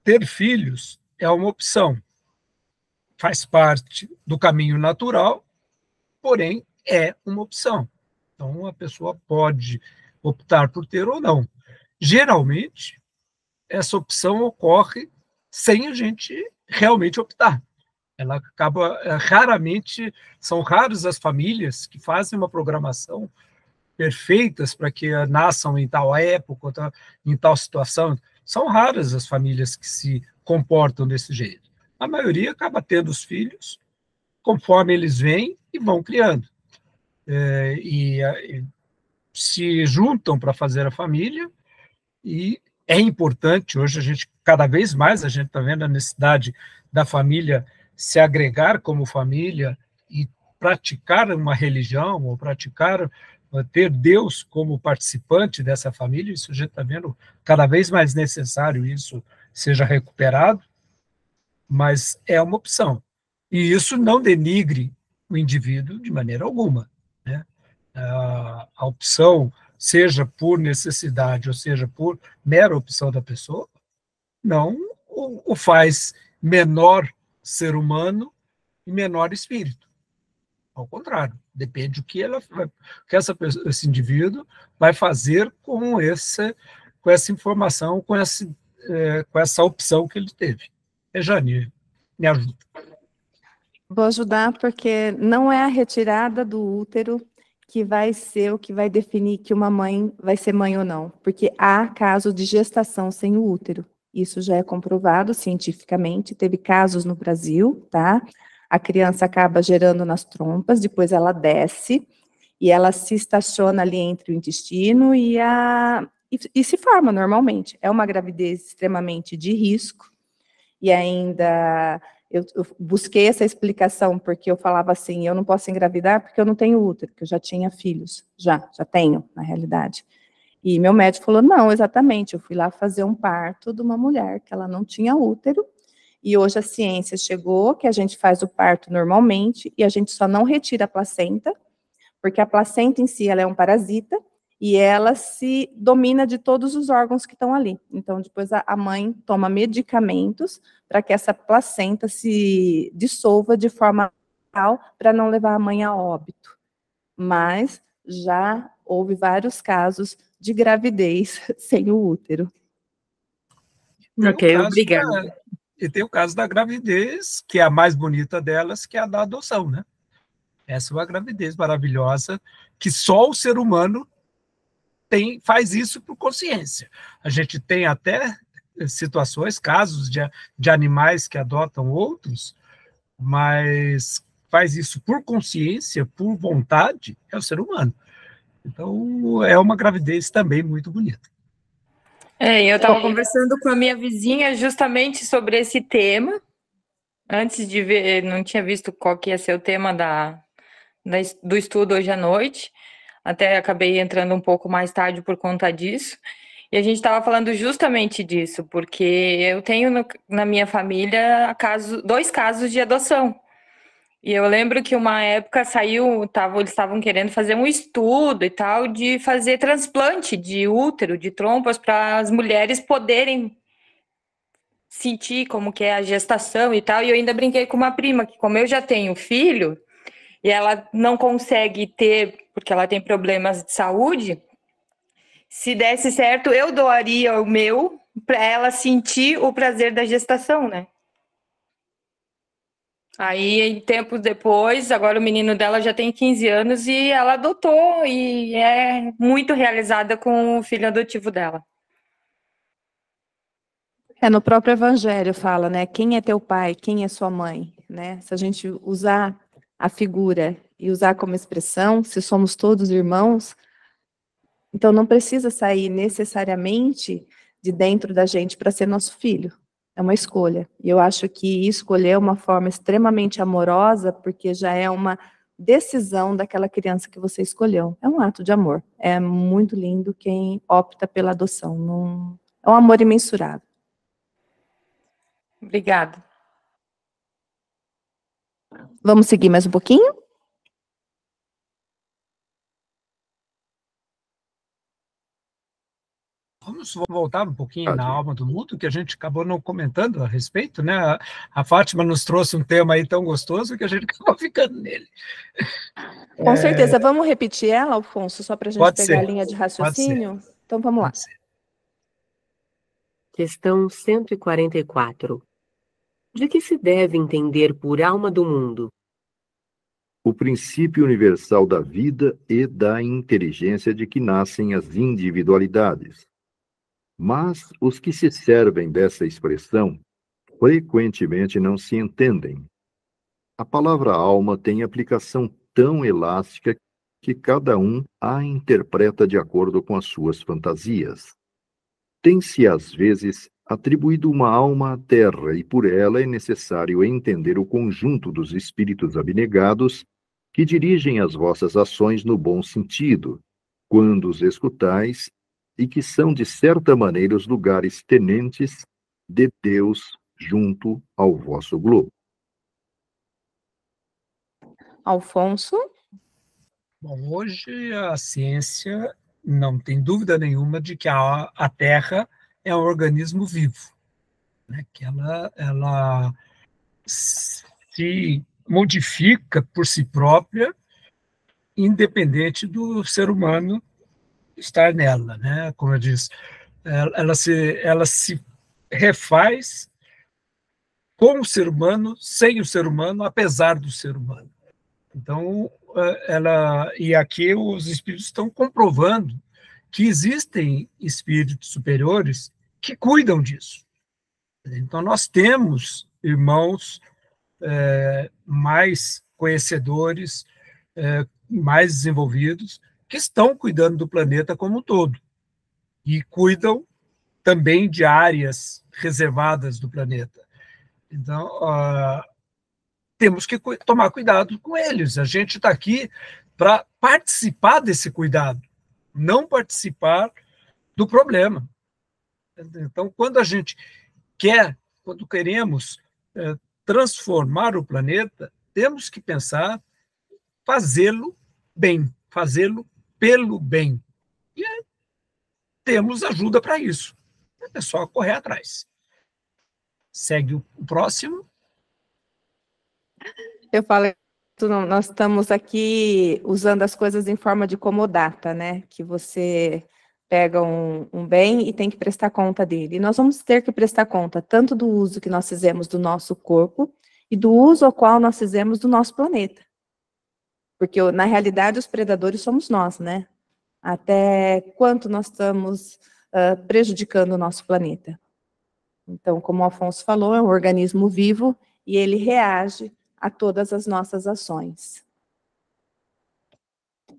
Speaker 5: ter filhos, é uma opção. Faz parte do caminho natural, porém é uma opção. Então, a pessoa pode optar por ter ou não. Geralmente, essa opção ocorre sem a gente realmente optar. Ela acaba, raramente, são raras as famílias que fazem uma programação perfeitas para que nasçam em tal época, em tal situação. São raras as famílias que se comportam desse jeito. A maioria acaba tendo os filhos conforme eles vêm e vão criando. E se juntam para fazer a família, e é importante, hoje cada vez mais a gente está vendo a necessidade da família se agregar como família e praticar uma religião, ou ter Deus como participante dessa família. Isso a gente está vendo cada vez mais necessário, isso seja recuperado, mas é uma opção. E isso não denigre o indivíduo de maneira alguma, né? A opção, seja por necessidade ou seja por mera opção da pessoa, não o faz menor ser humano e menor espírito. Ao contrário, depende do que que esse indivíduo vai fazer com essa informação, com essa opção que ele teve. Jane, me ajuda.
Speaker 1: Vou ajudar porque não é a retirada do útero que vai ser o que vai definir que uma mãe vai ser mãe ou não, porque há casos de gestação sem o útero. Isso já é comprovado cientificamente, teve casos no Brasil, tá? A criança acaba gerando nas trompas, depois ela desce e ela se estaciona ali entre o intestino e se forma normalmente. É uma gravidez extremamente de risco e ainda eu busquei essa explicação porque eu falava assim, eu não posso engravidar porque eu não tenho útero, porque eu já tinha filhos, já tenho, na realidade. E meu médico falou, não, exatamente, eu fui lá fazer um parto de uma mulher que ela não tinha útero, e hoje a ciência chegou que a gente faz o parto normalmente, e a gente só não retira a placenta, porque a placenta em si ela é um parasita, e ela se domina de todos os órgãos que estão ali. Então, depois a mãe toma medicamentos para que essa placenta se dissolva de forma natural para não levar a mãe a óbito. Mas já houve vários casos de gravidez sem o útero.
Speaker 9: Ok, obrigada.
Speaker 5: E tem o caso da gravidez, que é a mais bonita delas, que é a da adoção, né? Essa é uma gravidez maravilhosa, que só o ser humano faz isso por consciência. A gente tem até situações, casos de animais que adotam outros, mas faz isso por consciência, por vontade, é o ser humano. Então, é uma gravidez também muito bonita.
Speaker 9: Eu estava conversando com a minha vizinha justamente sobre esse tema, antes de ver, não tinha visto qual que ia ser o tema do estudo hoje à noite, até acabei entrando um pouco mais tarde por conta disso, e a gente estava falando justamente disso, porque eu tenho na minha família dois casos de adoção. E eu lembro que uma época eles estavam querendo fazer um estudo e tal, de fazer transplante de útero, de trompas, para as mulheres poderem sentir como que é a gestação e tal. E eu ainda brinquei com uma prima, que como eu já tenho filho, e ela não consegue ter, porque ela tem problemas de saúde, se desse certo, eu doaria o meu para ela sentir o prazer da gestação, né? Aí, tempos depois, agora o menino dela já tem 15 anos e ela adotou e é muito realizada com o filho adotivo dela.
Speaker 1: No próprio Evangelho fala, né? Quem é teu pai, quem é sua mãe, né? Se a gente usar a figura e usar como expressão, se somos todos irmãos, então não precisa sair necessariamente de dentro da gente para ser nosso filho. É uma escolha. E eu acho que escolher uma forma extremamente amorosa, porque já é uma decisão daquela criança que você escolheu. É um ato de amor. É muito lindo quem opta pela adoção. Não... É um amor imensurável.
Speaker 9: Obrigada.
Speaker 1: Vamos seguir mais um pouquinho?
Speaker 5: Vamos voltar um pouquinho na alma do mundo, que a gente acabou não comentando a respeito, né? A Fátima nos trouxe um tema aí tão gostoso que a gente acabou ficando nele.
Speaker 1: Com certeza. Vamos repetir ela, Alfonso, só para a gente pegar a linha de raciocínio? Então, vamos lá.
Speaker 3: Questão 144. De que se deve entender por alma do mundo?
Speaker 4: O princípio universal da vida e da inteligência de que nascem as individualidades. Mas os que se servem dessa expressão frequentemente não se entendem. A palavra alma tem aplicação tão elástica que cada um a interpreta de acordo com as suas fantasias. Tem-se, às vezes, atribuído uma alma à terra e por ela é necessário entender o conjunto dos espíritos abnegados que dirigem as vossas ações no bom sentido, quando os escutais, e que são, de certa maneira, os lugares tenentes de Deus junto ao vosso globo.
Speaker 1: Alfonso?
Speaker 5: Bom, hoje a ciência não tem dúvida nenhuma de que a Terra é um organismo vivo, né? Que ela se modifica por si própria, independente do ser humano estar nela, né? Como eu disse, ela se refaz com o ser humano, sem o ser humano, apesar do ser humano. Então, e aqui os espíritos estão comprovando que existem espíritos superiores que cuidam disso. Então, nós temos irmãos mais conhecedores, mais desenvolvidos, que estão cuidando do planeta como um todo, e cuidam também de áreas reservadas do planeta. Então, temos que tomar cuidado com eles. A gente está aqui para participar desse cuidado, não participar do problema. Então, quando queremos transformar o planeta, temos que pensar fazê-lo bem, fazê-lo pelo bem. E temos ajuda para isso. É só correr atrás. Segue o próximo.
Speaker 1: Eu falei, nós estamos aqui usando as coisas em forma de comodata, né? Que você pega um bem e tem que prestar conta dele. E nós vamos ter que prestar conta tanto do uso que nós fizemos do nosso corpo e do uso ao qual nós fizemos do nosso planeta. Porque, na realidade, os predadores somos nós, né? Até quanto nós estamos prejudicando o nosso planeta. Então, como o Afonso falou, é um organismo vivo e ele reage a todas as nossas ações.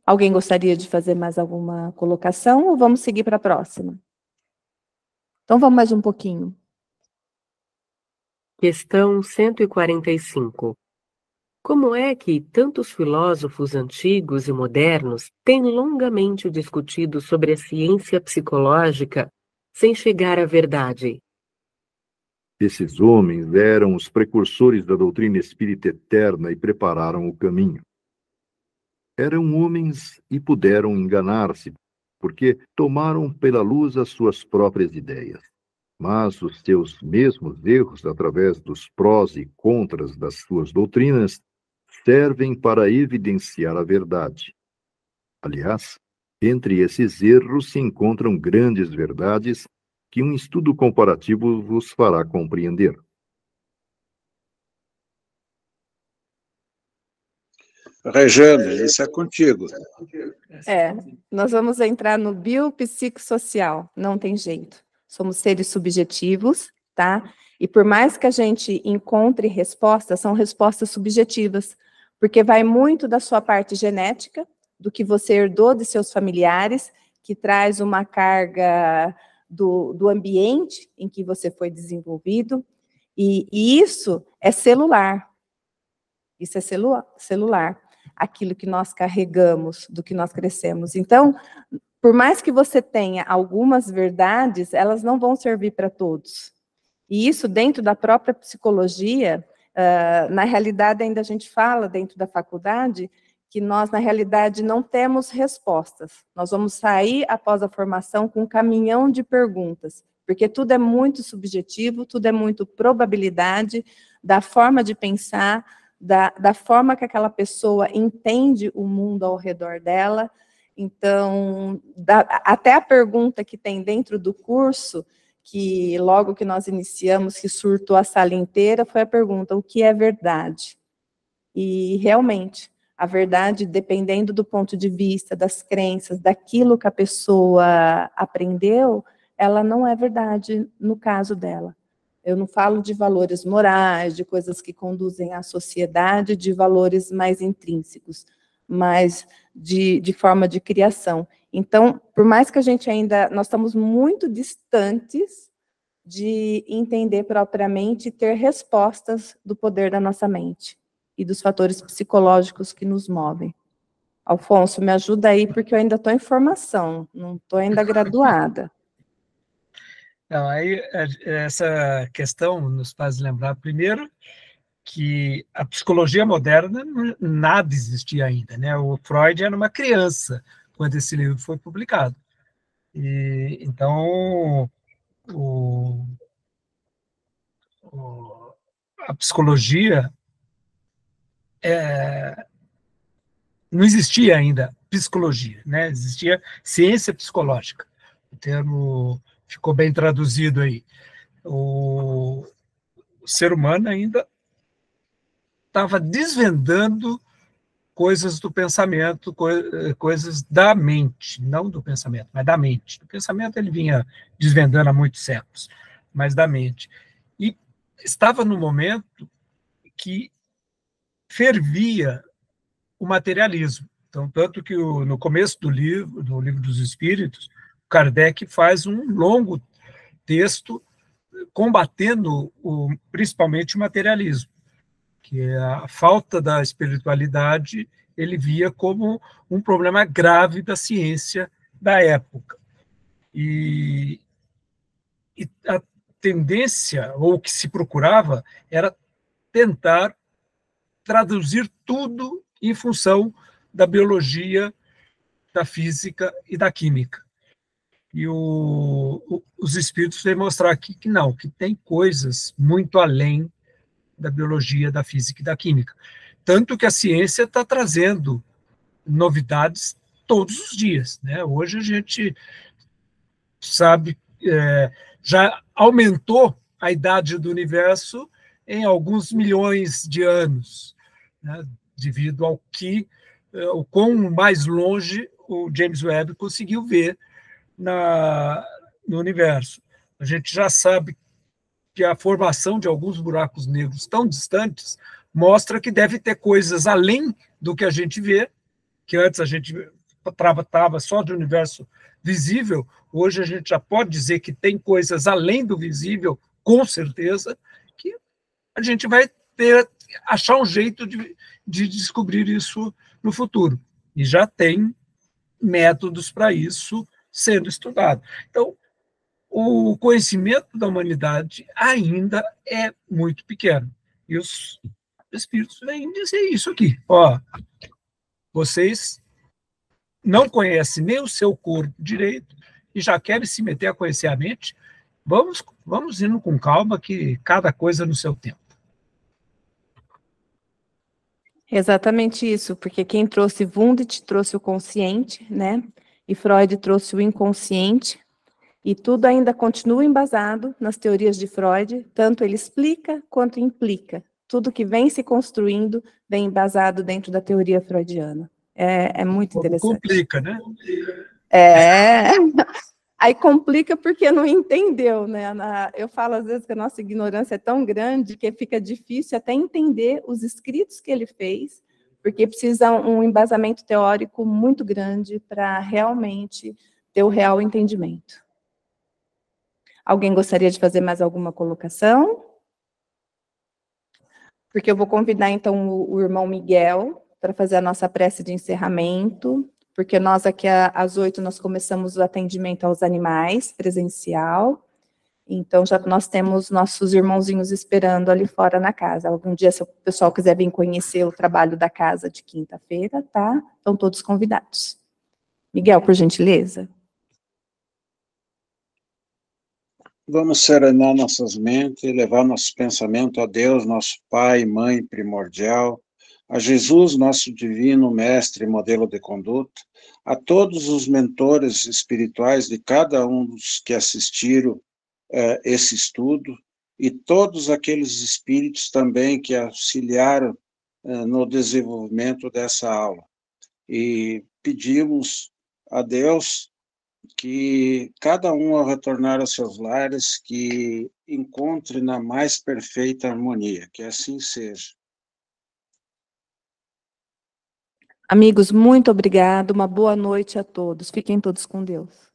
Speaker 1: Alguém gostaria de fazer mais alguma colocação ou vamos seguir para a próxima? Então, vamos mais um pouquinho.
Speaker 3: Questão 145. Como é que tantos filósofos antigos e modernos têm longamente discutido sobre a ciência psicológica sem chegar à verdade?
Speaker 4: Esses homens eram os precursores da doutrina espírita eterna e prepararam o caminho. Eram homens e puderam enganar-se, porque tomaram pela luz as suas próprias ideias. Mas os seus mesmos erros, através dos prós e contras das suas doutrinas, servem para evidenciar a verdade. Aliás, entre esses erros se encontram grandes verdades que um estudo comparativo vos fará compreender.
Speaker 7: Rejane, isso é contigo.
Speaker 1: Nós vamos entrar no biopsicossocial, não tem jeito. Somos seres subjetivos, tá? E por mais que a gente encontre respostas, são respostas subjetivas, porque vai muito da sua parte genética, do que você herdou de seus familiares, que traz uma carga do ambiente em que você foi desenvolvido, e isso é celular. Isso é celular. Aquilo que nós carregamos, do que nós crescemos. Então, por mais que você tenha algumas verdades, elas não vão servir para todos. E isso dentro da própria psicologia, na realidade ainda a gente fala dentro da faculdade, que nós na realidade não temos respostas. Nós vamos sair após a formação com um caminhão de perguntas, porque tudo é muito subjetivo, tudo é muito probabilidade, da forma de pensar, da forma que aquela pessoa entende o mundo ao redor dela. Então, até a pergunta que tem dentro do curso, que logo que nós iniciamos, que surtou a sala inteira, foi a pergunta: o que é verdade? E, realmente, a verdade, dependendo do ponto de vista, das crenças, daquilo que a pessoa aprendeu, ela não é verdade no caso dela. Eu não falo de valores morais, de coisas que conduzem à sociedade, de valores mais intrínsecos, mas de forma de criação. Então, por mais que a gente nós estamos muito distantes de entender propriamente e ter respostas do poder da nossa mente e dos fatores psicológicos que nos movem. Alfonso, me ajuda aí, porque eu ainda estou em formação, não estou ainda graduada.
Speaker 5: Então, aí, essa questão nos faz lembrar, primeiro, que a psicologia moderna, nada existia ainda, né? O Freud era uma criança quando esse livro foi publicado. E, então, a psicologia não existia ainda psicologia, né? Existia ciência psicológica. O termo ficou bem traduzido aí. O ser humano ainda estava desvendando coisas do pensamento, coisas da mente, não do pensamento, mas da mente. O pensamento ele vinha desvendando há muitos séculos, mas da mente. E estava no momento que fervia o materialismo. Então, tanto que no começo do Livro dos Espíritos, Kardec faz um longo texto combatendo principalmente o materialismo, que é a falta da espiritualidade, ele via como um problema grave da ciência da época. E a tendência, ou o que se procurava, era tentar traduzir tudo em função da biologia, da física e da química. E os espíritos vêm mostrar aqui que não, que tem coisas muito além da biologia, da física e da química. Tanto que a ciência está trazendo novidades todos os dias, né? Hoje a gente sabe, já aumentou a idade do universo em alguns milhões de anos, né? Devido ao o quão mais longe o James Webb conseguiu ver no universo. A gente já sabe que a formação de alguns buracos negros tão distantes mostra que deve ter coisas além do que a gente vê, que antes a gente tratava só de universo visível, hoje a gente já pode dizer que tem coisas além do visível, com certeza, que a gente vai achar um jeito de descobrir isso no futuro. E já tem métodos para isso sendo estudado. Então, o conhecimento da humanidade ainda é muito pequeno. E os espíritos vêm dizer isso aqui. Ó, vocês não conhecem nem o seu corpo direito e já querem se meter a conhecer a mente. Vamos indo com calma, que cada coisa no seu tempo.
Speaker 1: Exatamente isso, porque quem trouxe Wundt trouxe o consciente, né? E Freud trouxe o inconsciente, e tudo ainda continua embasado nas teorias de Freud, tanto ele explica quanto implica. Tudo que vem se construindo vem embasado dentro da teoria freudiana. É muito interessante.
Speaker 5: Complica, né?
Speaker 1: Aí complica porque não entendeu, né? Eu falo às vezes que a nossa ignorância é tão grande que fica difícil até entender os escritos que ele fez, porque precisa um embasamento teórico muito grande para realmente ter o real entendimento. Alguém gostaria de fazer mais alguma colocação? Porque eu vou convidar, então, o irmão Miguel para fazer a nossa prece de encerramento, porque nós aqui às 8 nós começamos o atendimento aos animais, presencial, então já nós temos nossos irmãozinhos esperando ali fora na casa. Algum dia, se o pessoal quiser vir conhecer o trabalho da casa de quinta-feira, tá? Estão todos convidados. Miguel, por gentileza.
Speaker 7: Vamos serenar nossas mentes e levar nosso pensamento a Deus, nosso Pai e Mãe primordial, a Jesus, nosso divino mestre e modelo de conduta, a todos os mentores espirituais de cada um dos que assistiram esse estudo e todos aqueles espíritos também que auxiliaram no desenvolvimento dessa aula. E pedimos a Deus que cada um, ao retornar aos seus lares, que encontre na mais perfeita harmonia, que assim seja.
Speaker 1: Amigos, muito obrigado, uma boa noite a todos. Fiquem todos com Deus.